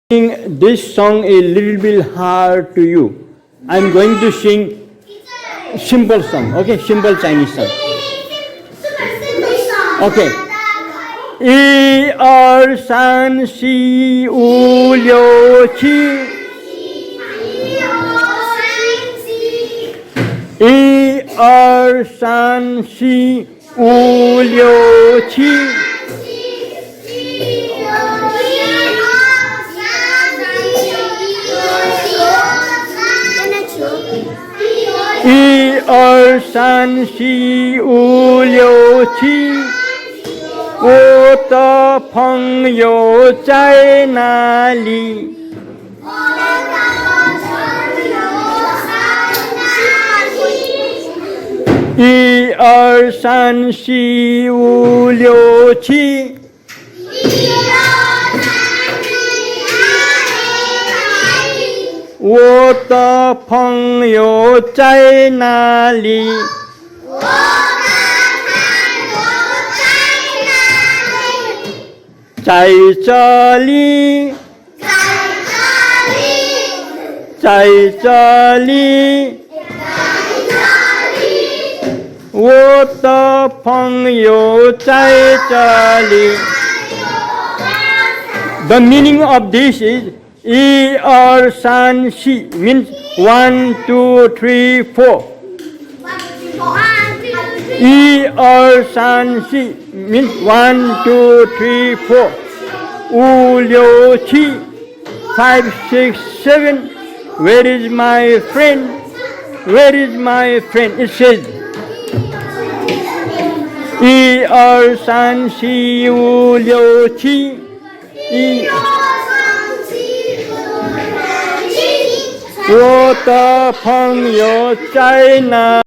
This song a little bit hard to you. I'm going to sing simple song, okay? Simple Chinese song. Okay. 一二三四五六七，一二三四五六七。一二三四五六七，我的朋友在哪里？一二三四五六七。我的朋友在哪里？在这里，在这里，我的朋友在这里。The meaning of this is 一二三四 means 1, 2, 3, 4. 一二三四 means 1, 2, 3, 4. 五六七 5, 6, 7. Where is my friend? Where is my friend? It says 一二三四五六七。我的朋友在哪？